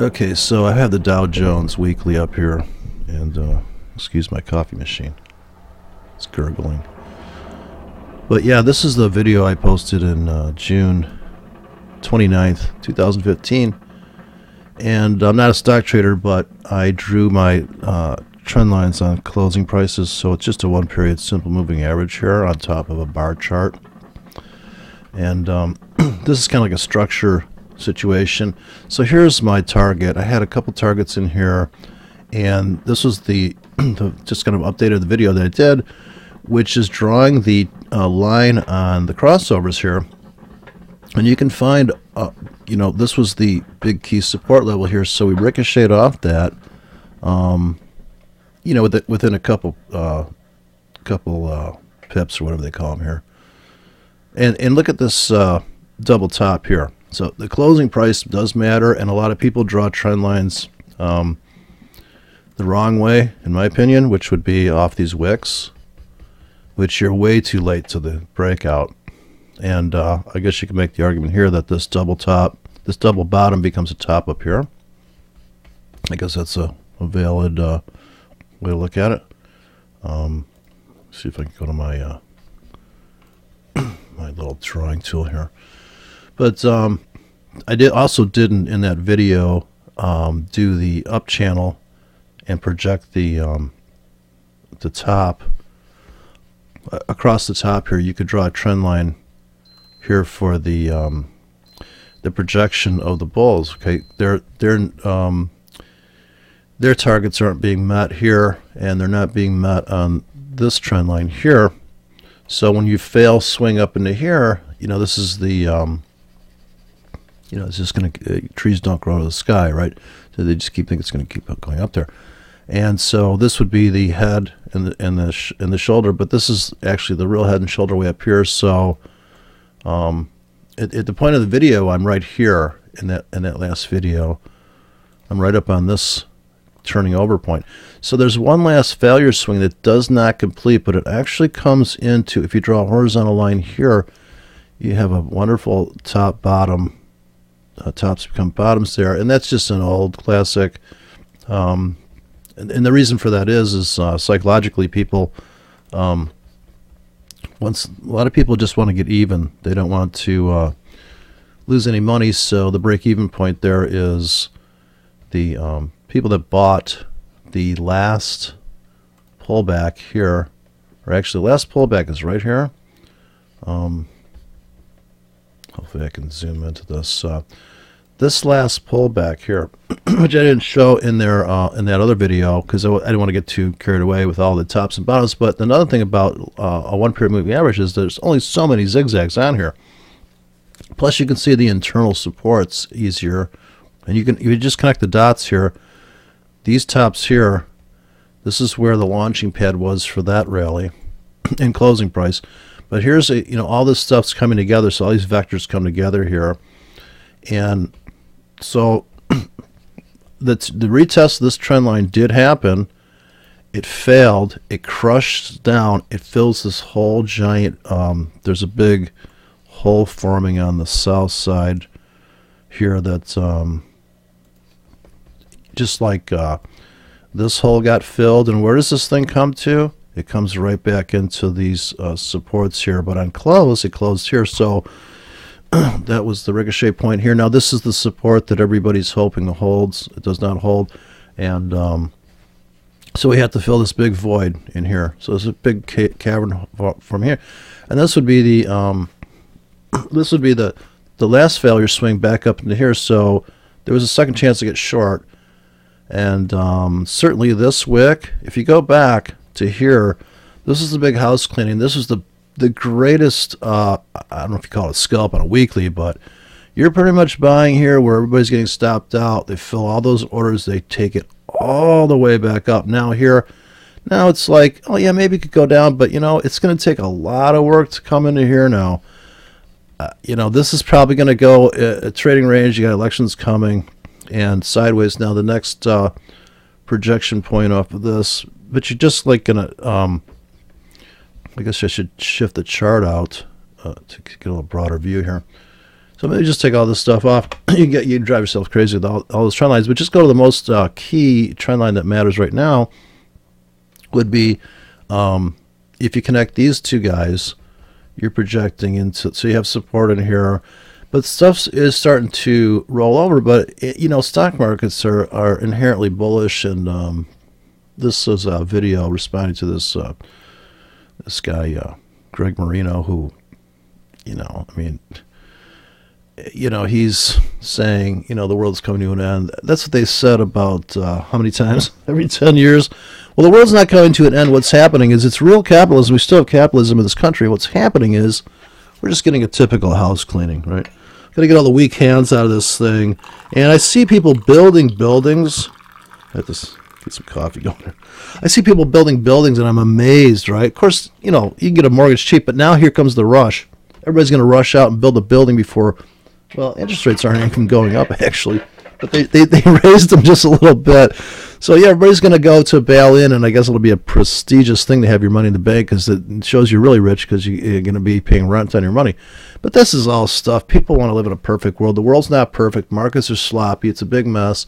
Okay, so I have the Dow Jones weekly up here, and excuse my coffee machine. It's gurgling. But yeah, this is the video I posted in June 29th, 2015. And I'm not a stock trader, but I drew my trend lines on closing prices, so it's just a one period simple moving average here on top of a bar chart. And this is kind of like a structure situation. So here's my target. I had a couple targets in here, and this was the just kind of updated the video that I did, which is drawing the line on the crossovers here. And you can find, this was the big key support level here, so we ricocheted off that, within a couple pips or whatever they call them here. And look at this double top here. So the closing price does matter, and a lot of people draw trend lines the wrong way, in my opinion, which would be off these wicks, which you're way too late to the breakout. And I guess you can make the argument here that this double bottom becomes a top up here. I guess that's a valid way to look at it. See if I can go to my my little drawing tool here. But I did in that video do the up channel and project the top across the top here. You could draw a trend line here for the projection of the bulls. Okay, their targets aren't being met here, and they're not being met on this trend line here. So when you fail swing up into here, this is the it's just going to trees don't grow to the sky, right? So they just think it's going to keep going up there. And so this would be the head and the shoulder, but this is actually the real head and shoulder way up here. So at the point of the video, I'm right here in that last video. I'm right up on this turning over point. So there's one last failure swing that does not complete, but it actually comes into, if you draw a horizontal line here, you have a wonderful top bottom. Tops become bottoms there, and that's just an old classic. And the reason for that is psychologically, people a lot of people just want to get even. They don't want to lose any money, so the break-even point there is the people that bought the last pullback here, or actually the last pullback is right here. Hopefully I can zoom into this. This last pullback here, which I didn't show in there in that other video because I didn't want to get too carried away with all the tops and bottoms. But another thing about a one-period moving average is there's only so many zigzags on here. Plus, you can see the internal supports easier, and you just connect the dots here. These tops here, this is where the launching pad was for that rally and closing price. But here's all this stuff's coming together, so all these vectors come together here, and so the retest of this trend line did happen. It failed. It crushed down. It fills this whole giant. There's a big hole forming on the south side here. That's just like this hole got filled. And where does this thing come to? It comes right back into these supports here. But on close, it closed here. So that was the ricochet point here. Now this is the support that everybody's hoping holds. It does not hold, and so we have to fill this big void in here. So there's a big cavern from here, and this would be the last failure swing back up into here. So there was a second chance to get short, and certainly this wick. If you go back to here, this is the big house cleaning. This was the greatest, I don't know if you call it a scalp on a weekly, but you're pretty much buying here where everybody's getting stopped out. They fill all those orders. They take it all the way back up. Now it's like, oh yeah, maybe it could go down, but it's going to take a lot of work to come into here now. This is probably going to go a trading range. You got elections coming and sideways. Now the next projection point off of this, but you're just like going to, I guess I should shift the chart out to get a little broader view here. So maybe just take all this stuff off. You drive yourself crazy with all those trend lines. But just go to the most key trend line that matters right now. Would be if you connect these two guys, you're projecting into. So you have support in here, but stuff is starting to roll over. But stock markets are inherently bullish, and this is a video responding to this guy Greg Marino, who he's saying, the world's coming to an end. That's what they said about how many times? Every 10 years. Well, the world's not coming to an end. What's happening is it's real capitalism. We still have capitalism in this country. What's happening is we're just getting a typical house cleaning, right? Got to get all the weak hands out of this thing. And I see people building buildings. I have to get some coffee going here. I see people building buildings, and I'm amazed, right? Of course, you can get a mortgage cheap, but now here comes the rush. Everybody's going to rush out and build a building before. Well, interest rates aren't even going up, actually, but they raised them just a little bit. So, yeah, everybody's going to go to bail in, and I guess it'll be a prestigious thing to have your money in the bank because it shows you're really rich because you're going to be paying rent on your money. But this is all stuff. People want to live in a perfect world. The world's not perfect. Markets are sloppy. It's a big mess.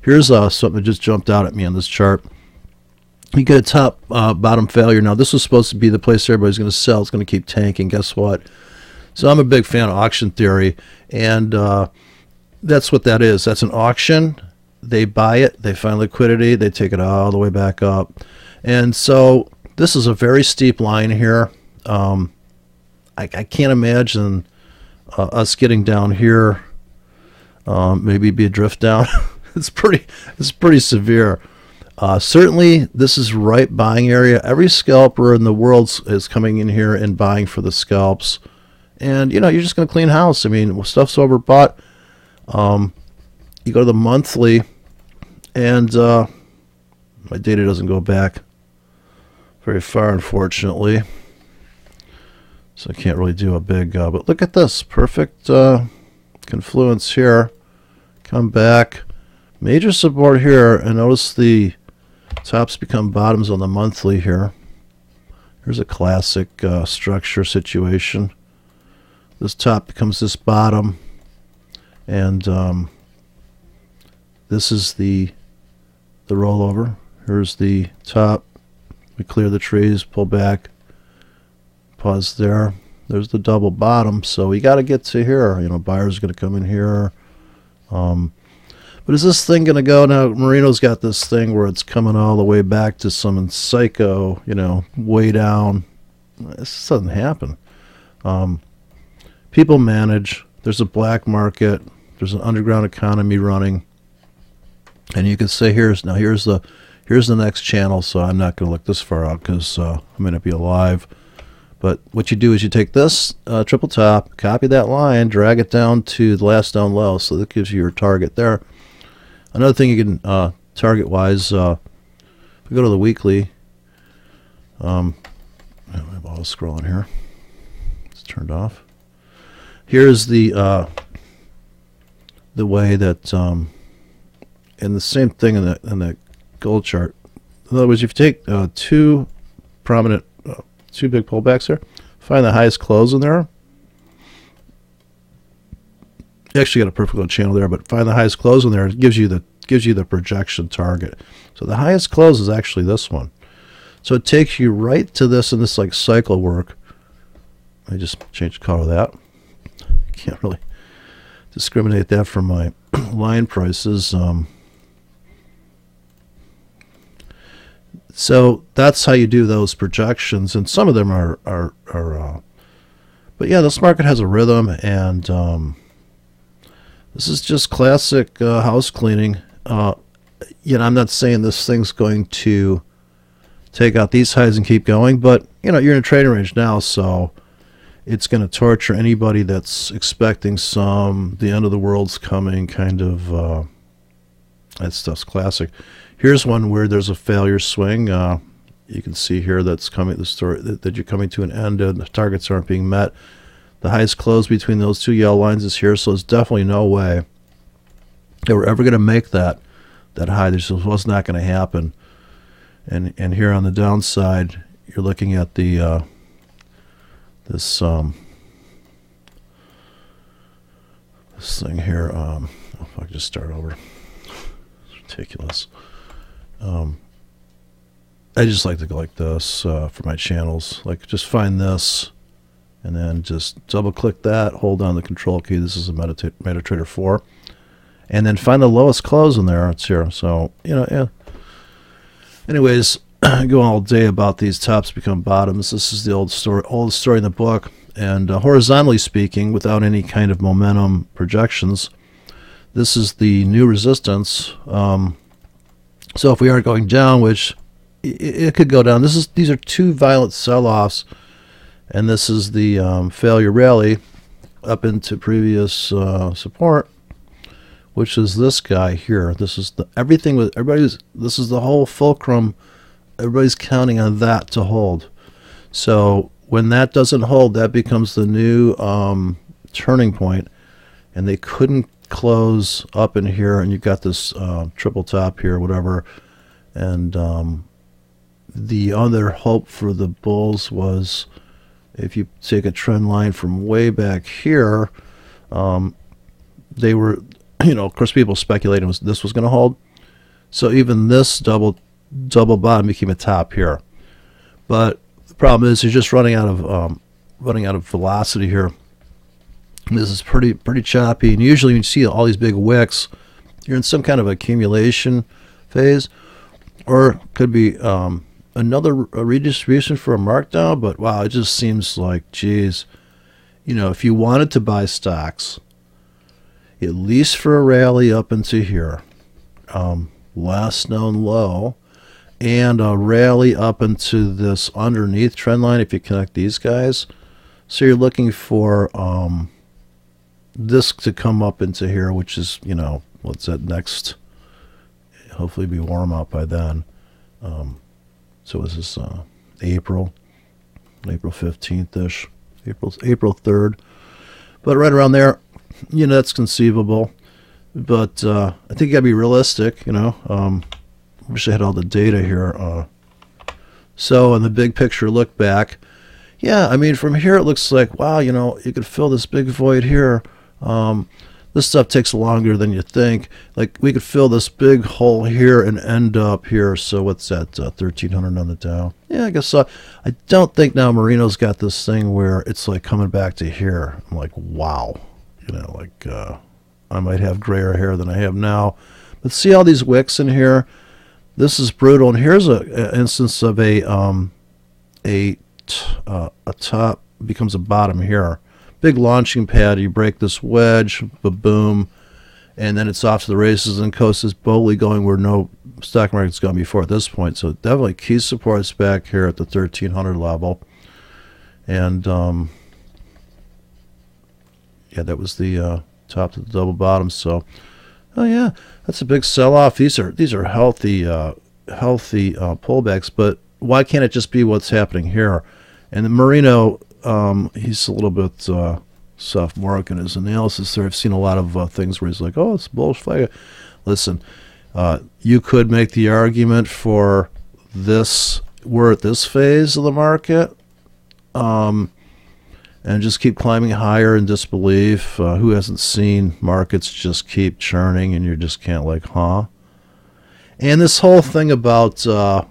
Here's something that just jumped out at me on this chart. You get a top bottom failure. Now, this was supposed to be the place everybody's going to sell. It's going to keep tanking. Guess what? So I'm a big fan of auction theory, and that's what that is. That's an auction. They buy it, they find liquidity, they take it all the way back up. And so this is a very steep line here. I can't imagine us getting down here. Maybe be a drift down. It's pretty severe. Certainly, this is right buying area. Every scalper in the world is coming in here and buying for the scalps. And, you're just going to clean house. I mean, stuff's overbought. You go to the monthly, and my data doesn't go back very far, unfortunately. So I can't really do a big, but look at this. Perfect confluence here. Come back. Major support here, and notice the tops become bottoms on the monthly here. Here's a classic structure situation. This top becomes this bottom, and this is the rollover. Here's the top. We clear the trees, pull back, pause there. There's the double bottom. So we got to get to here. Buyers going to come in here. But is this thing going to go now? Marino's got this thing where it's coming all the way back to some psycho, way down. This doesn't happen. People manage. There's a black market. There's an underground economy running. And you can say here's the next channel. So I'm not going to look this far out because I may not be alive. But what you do is you take this triple top, copy that line, drag it down to the last down low. So that gives you your target there. Another thing you can target-wise, if we go to the weekly, my ball's scrolling here. It's turned off. Here's the way that, and the same thing in the gold chart. In other words, if you take two big pullbacks there, find the highest close in there. You actually got a perfect little channel there, but find the highest close in there. It gives you the projection target. So the highest close is actually this one. So it takes you right to this, and this like cycle work. I just changed the color of that. Can't really discriminate that from my line prices. So that's how you do those projections, and some of them are but yeah, this market has a rhythm, and this is just classic house cleaning. I'm not saying this thing's going to take out these highs and keep going, but you're in a trading range now, so it's going to torture anybody that's expecting the end of the world's coming kind of. That stuff's classic. Here's one where there's a failure swing. You can see here that's coming. The story that you're coming to an end, and the targets aren't being met. The highest close between those two yellow lines is here, so there's definitely no way that we're ever going to make that high. This was not going to happen. And here on the downside, you're looking at the this this thing here. If I could just start over. It's ridiculous. I just like to go like this for my channels. Like, just find this, and then just double click that, hold down the control key. This is a MetaTrader 4. And then find the lowest close in there. It's here. So, you know, yeah. Anyways, I go all day about these tops become bottoms. This is the old story in the book. And horizontally speaking, without any kind of momentum projections, this is the new resistance. So if we are going down, which it could go down, these are two violent sell-offs, and this is the failure rally up into previous support, which is this guy here. This is this is the whole fulcrum. Everybody's counting on that to hold. So when that doesn't hold, that becomes the new turning point, and they couldn't close up in here, and you've got this triple top here, whatever. And the other hope for the bulls was, if you take a trend line from way back here, they were, you know, of course, people speculating this was going to hold. So even this double bottom became a top here. But the problem is you're just running out of velocity here. This is pretty choppy, and usually when you see all these big wicks, you're in some kind of accumulation phase, or it could be another redistribution for a markdown. But wow, it just seems like, geez, you know, if you wanted to buy stocks, at least for a rally up into here, last known low, and a rally up into this underneath trend line, if you connect these guys, so you're looking for this to come up into here, which is, you know, what's that next? Hopefully be warm out by then. So is this April 15th-ish, April 3rd, but right around there, you know, that's conceivable. But I think you gotta be realistic, you know. Wish I had all the data here. So in the big picture look back, yeah, I mean, from here it looks like, wow, you know, you could fill this big void here. This stuff takes longer than you think. Like, we could fill this big hole here and end up here. So what's that, 1300 on the Dow? Yeah, I guess so. I don't think now Marino's got this thing where it's like coming back to here. I'm like, wow, you know, like I might have grayer hair than I have now. But see all these wicks in here? This is brutal. And here's an instance of a top becomes a bottom here. Big launching pad. You break this wedge, boom, and then it's off to the races. And Coast is boldly going where no stock market's gone before at this point. So definitely key supports back here at the 1300 level. And yeah, that was the top to the double bottom. So, oh yeah, that's a big sell-off. These are healthy pullbacks. But why can't it just be what's happening here? And the Marino, he's a little bit sophomoric in his analysis there. I've seen a lot of things where he's like, oh, it's bullish flag. Listen, you could make the argument for this, we're at this phase of the market, and just keep climbing higher in disbelief. Who hasn't seen markets just keep churning and you just can't, like, huh? And this whole thing about the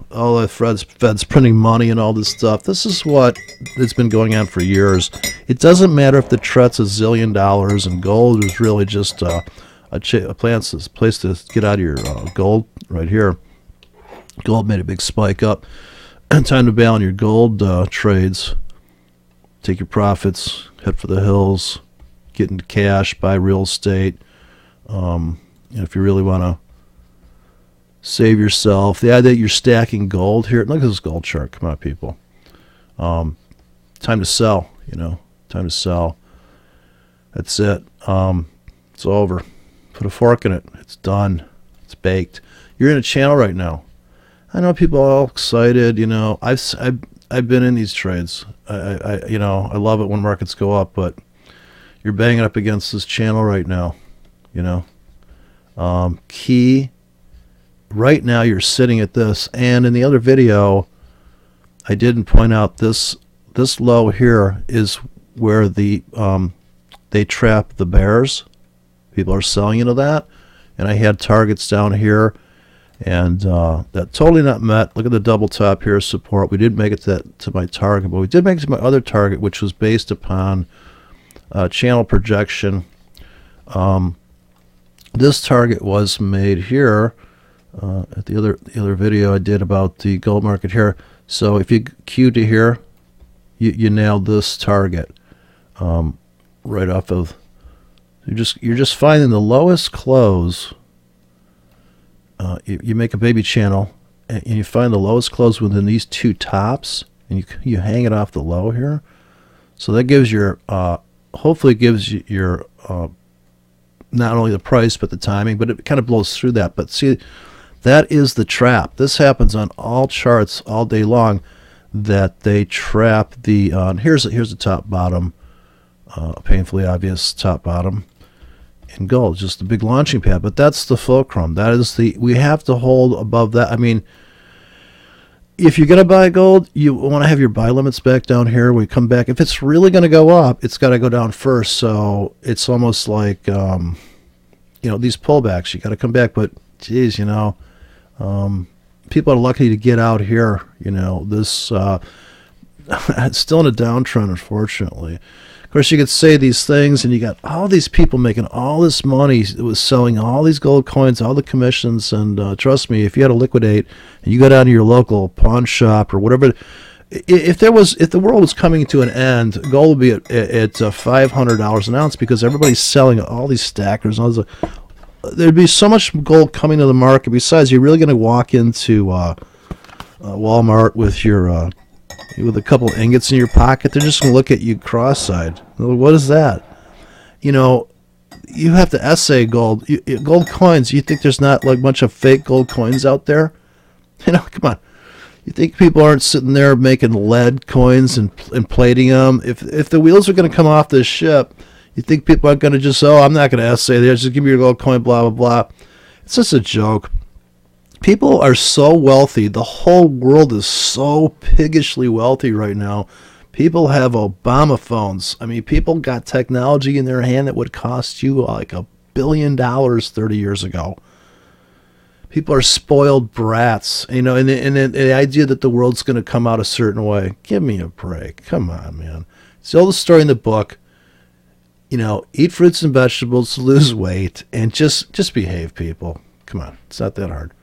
Fed's printing money and all this stuff, this is what it's been going on for years. It doesn't matter if the Tret's $1 zillion and gold is really just a place to get out of your gold right here. Gold made a big spike up. Time to bail on your gold trades. Take your profits, head for the hills, get into cash, buy real estate. If you really want to save yourself, the idea that you're stacking gold here, look at this gold chart. Come on, people. Time to sell, you know, time to sell. That's it. It's over. Put a fork in it. It's done. It's baked. You're in a channel right now. I know people are all excited, you know. I've been in these trades. I you know, I love it when markets go up, but you're banging up against this channel right now, you know. Key right now, you're sitting at this, and in the other video I didn't point out this low here is where the they trap the bears, People are selling into that. And I had targets down here, and that totally not met. Look at the double top here, support. We didn't make it to my target, but we did make it to my other target, which was based upon channel projection. This target was made here at the other video I did about the gold market here. So if you cue to here, you nailed this target right off of. You're just finding the lowest close. You make a baby channel, and you find the lowest close within these two tops, and you hang it off the low here. So that gives your hopefully gives you your not only the price but the timing, but it kind of blows through that. But see, that is the trap. This happens on all charts all day long, that they trap the. Here's the top bottom, painfully obvious top bottom. In gold, just a big launching pad, but that's the fulcrum. That is we have to hold above that. I mean, if you're going to buy gold, you want to have your buy limits back down here. We come back. If it's really going to go up, it's got to go down first. So it's almost like, these pullbacks, you got to come back. But geez, people are lucky to get out here. This it's still in a downtrend, unfortunately. Of course, you could say these things, and you got all these people making all this money. It was selling all these gold coins, all the commissions, and trust me, if you had to liquidate, and you go down to your local pawn shop or whatever, if the world was coming to an end, gold would be at $500 an ounce, because everybody's selling all these stackers. And all this, there'd be so much gold coming to the market. Besides, you're really going to walk into Walmart with your with a couple ingots in your pocket. They're just going to look at you cross-eyed. What is that? You have to essay gold. Gold coins, you think there's not like a bunch of fake gold coins out there? Come on. You think people aren't sitting there making lead coins and plating them? If the wheels are going to come off this ship, you think people aren't going to just, I'm not going to essay there, just give me your gold coin, blah, blah, blah. It's just a joke. People are so wealthy. The whole world is so piggishly wealthy right now. People have Obama phones. I mean, people got technology in their hand that would cost you like $1 billion 30 years ago. People are spoiled brats, and the idea that the world's going to come out a certain way. Give me a break. Come on, man. It's all the story in the book. Eat fruits and vegetables, lose weight, and just behave, people. Come on. It's not that hard.